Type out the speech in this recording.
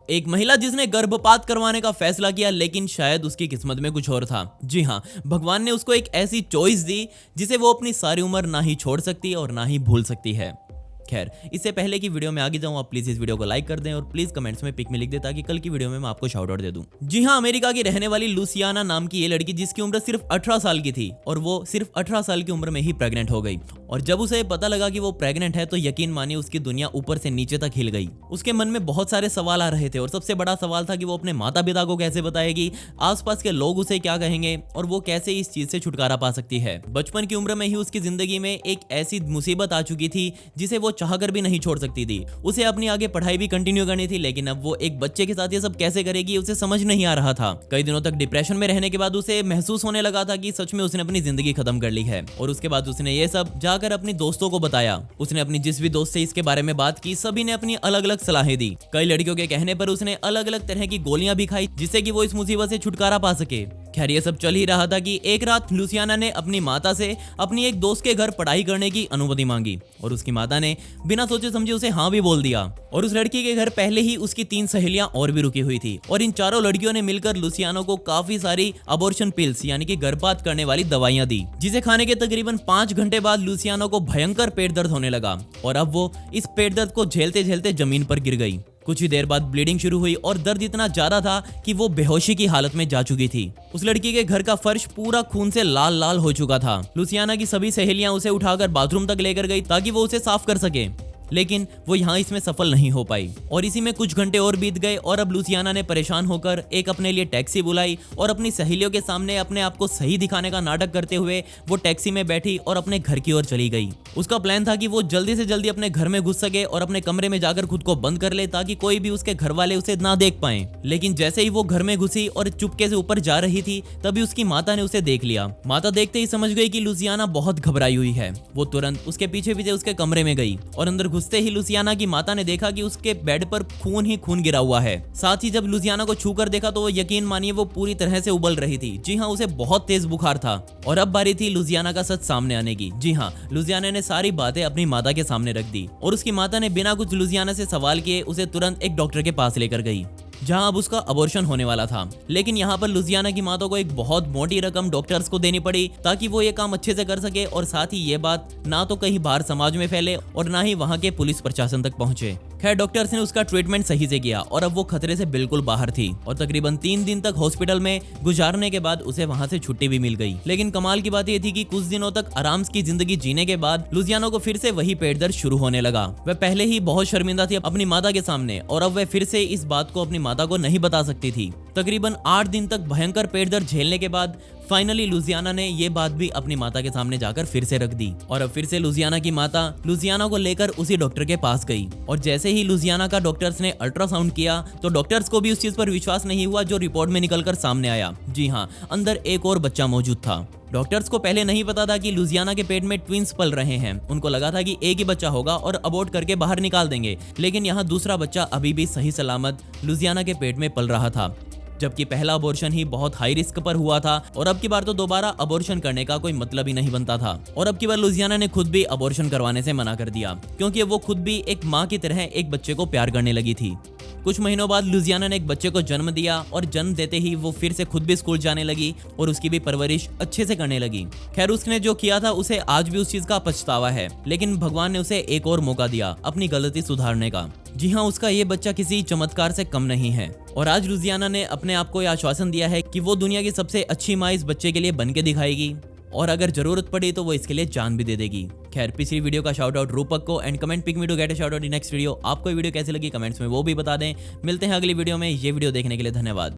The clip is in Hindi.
एक महिला जिसने गर्भपात करवाने का फैसला किया, लेकिन शायद उसकी किस्मत में कुछ और था। जी हाँ, भगवान ने उसको एक ऐसी चॉइस दी जिसे वो अपनी सारी उम्र ना ही छोड़ सकती और ना ही भूल सकती है। खैर, इससे पहले कि वीडियो में आगे जाऊं, आप प्लीज इस वीडियो को लाइक कर दें और प्लीज कमेंट्स में पिक में लिख दें ताकि कल की वीडियो में मैं आपको शाउट आउट दे दूं। जी हां, अमेरिका की रहने वाली लुसियाना नाम की ये लड़की जिसकी उम्र सिर्फ 18 साल की थी और वो सिर्फ 18 साल की उम्र में ही प्रेग्नेंट हो गई। और जब उसे पता लगा कि वो प्रेग्नेंट है तो यकीन मानिए उसकी दुनिया ऊपर से नीचे तक हिल गई। उसके मन में बहुत सारे सवाल आ रहे थे और सबसे बड़ा सवाल था कि वो अपने माता पिता को कैसे बताएगी, आसपास के लोग उसे क्या कहेंगे और वो कैसे इस चीज से छुटकारा पा सकती है। बचपन की उम्र में ही उसकी जिंदगी में एक ऐसी मुसीबत आ चुकी थी जिसे वो चाहकर भी नहीं छोड़ सकती थी। उसे अपनी आगे पढ़ाई भी कंटिन्यू करनी थी, लेकिन अब वो एक बच्चे के साथ ये सब कैसे करेगी उसे समझ नहीं आ रहा था। कई दिनों तक डिप्रेशन में रहने के बाद उसे महसूस होने लगा था कि सच में उसने अपनी जिंदगी खत्म कर ली है। और उसके बाद उसने ये सब जाकर अपनी दोस्तों को बताया। उसने अपनी जिस भी दोस्त से इसके बारे में बात की, सभी ने अपनी अलग अलग सलाहें दी। कई लड़कियों के कहने पर उसने अलग अलग तरह की गोलियां भी खाई जिससे कि वो इस मुसीबत से छुटकारा पा सके। खैर, ये सब चल ही रहा था कि एक रात लुसियाना ने अपनी माता से अपनी एक दोस्त के घर पढ़ाई करने की अनुमति मांगी और उसकी माता ने बिना सोचे समझे उसे हाँ भी बोल दिया। और उस लड़की के घर पहले ही उसकी 3 सहेलियां और भी रुकी हुई थी और इन चारों लड़कियों ने मिलकर लुसियाना को काफी सारी अबॉर्शन पिल्स यानी कि गर्भपात करने वाली दवाइयां दी, जिसे खाने के तकरीबन 5 घंटे बाद लुसियाना को भयंकर पेट दर्द होने लगा और अब वो इस पेट दर्द को झेलते झेलते जमीन पर गिर गई। कुछ ही देर बाद ब्लीडिंग शुरू हुई और दर्द इतना ज्यादा था कि वो बेहोशी की हालत में जा चुकी थी। उस लड़की के घर का फर्श पूरा खून से लाल लाल हो चुका था। लुसियाना की सभी सहेलियां उसे उठाकर बाथरूम तक लेकर गई ताकि वो उसे साफ कर सके, लेकिन वो यहाँ इसमें सफल नहीं हो पाई। और इसी में कुछ घंटे और बीत गए और अब लुसियाना ने परेशान होकर एक अपने लिए टैक्सी बुलाई और अपनी सहेलियों के सामने अपने आप को सही दिखाने का नाटक करते हुए वो टैक्सी में बैठी और अपने घर की ओर चली गई। उसका प्लान था कि वो जल्दी से जल्दी अपने घर में घुस सके और अपने कमरे में जाकर खुद को बंद कर ले ताकि कोई भी उसके घर वाले उसे ना देख पाए। लेकिन जैसे ही वो घर में घुसी और चुपके से ऊपर जा रही थी, तभी उसकी माता ने उसे देख लिया। माता देखते ही समझ गई कि लुसियाना बहुत घबराई हुई है। वो तुरंत उसके पीछे पीछे उसके कमरे में गई और अंदर घुसते ही लुसियाना की माता ने देखा कि उसके बेड पर खून ही खून गिरा हुआ है। साथ ही जब लुसियाना को छूकर देखा तो वो यकीन मानिए वो पूरी तरह से उबल रही थी। जी हाँ, उसे बहुत तेज बुखार था और अब बारी थी लुसियाना का सच सामने आने की। जी हाँ, लुसियाना ने सारी बातें अपनी माता के सामने रख दी और उसकी माता ने बिना कुछ लुसियाना से सवाल किए उसे तुरंत एक डॉक्टर के पास लेकर गई जहां अब उसका अबॉर्शन होने वाला था। लेकिन यहाँ पर लुसियाना की माता को एक बहुत मोटी रकम डॉक्टर्स को देनी पड़ी ताकि वो ये काम अच्छे से कर सके और साथ ही ये बात ना तो कहीं बाहर समाज में फैले और ना ही वहां के पुलिस प्रशासन तक पहुंचे। खैर, डॉक्टर्स ने उसका ट्रीटमेंट सही से किया और अब वो खतरे से बिल्कुल बाहर थी और तकरीबन 3 दिन तक हॉस्पिटल में गुजारने के बाद उसे वहां से छुट्टी भी मिल गई। लेकिन कमाल की बात ये थी कि कुछ दिनों तक आराम की जिंदगी जीने के बाद लुसियाना को फिर से वही पेट दर्द शुरू होने लगा। वह पहले ही बहुत शर्मिंदा थी अपनी माता के सामने और अब वह फिर से इस बात को अपनी माता को नहीं बता सकती थी। तकरीबन 8 दिन तक भयंकर पेट दर्द झेलने के बाद फाइनली लुसियाना ने ये बात भी अपनी माता के सामने जाकर फिर से रख दी और अब फिर से लुसियाना की माता लुसियाना को लेकर उसी डॉक्टर के पास गई। और जैसे ही लुसियाना का डॉक्टर्स ने अल्ट्रासाउंड किया तो डॉक्टर्स को भी उस चीज पर विश्वास नहीं हुआ जो रिपोर्ट में निकलकर सामने आया। जी हाँ, अंदर एक और बच्चा मौजूद था। डॉक्टर्स को पहले नहीं पता था कि लुसियाना के पेट में ट्विंस पल रहे हैं। उनको लगा था कि एक ही बच्चा होगा और अबॉर्ट करके बाहर निकाल देंगे, लेकिन यहाँ दूसरा बच्चा अभी भी सही सलामत लुसियाना के पेट में पल रहा था, जबकि पहला अबॉर्शन ही बहुत हाई रिस्क पर हुआ था और अब की बार तो दोबारा अबॉर्शन करने का कोई मतलब ही नहीं बनता था। और अब की बार लुसियाना ने खुद भी अबॉर्शन करवाने से मना कर दिया क्योंकि वो खुद भी एक माँ की तरह एक बच्चे को प्यार करने लगी थी। कुछ महीनों बाद लुसियाना ने एक बच्चे को जन्म दिया और जन्म देते ही वो फिर से खुद भी स्कूल जाने लगी और उसकी भी परवरिश अच्छे से करने लगी। खैर, उसने जो किया था उसे आज भी उस चीज का पछतावा है, लेकिन भगवान ने उसे एक और मौका दिया अपनी गलती सुधारने का। जी हाँ, उसका ये बच्चा किसी चमत्कार से कम नहीं है और आज लुसियाना ने अपने आप को यह आश्वासन दिया है कि वो दुनिया की सबसे अच्छी माँ इस बच्चे के लिए बन के दिखाएगी और अगर जरूरत पड़ी तो वो इसके लिए जान भी दे देगी। खैर, पिछली वीडियो का शाउट आउट रूपक को and comment pick me to get a shout out in next video. आपको ये वीडियो कैसी लगी कमेंट्स में वो भी बता दें। मिलते हैं अगली वीडियो में। ये वीडियो देखने के लिए धन्यवाद।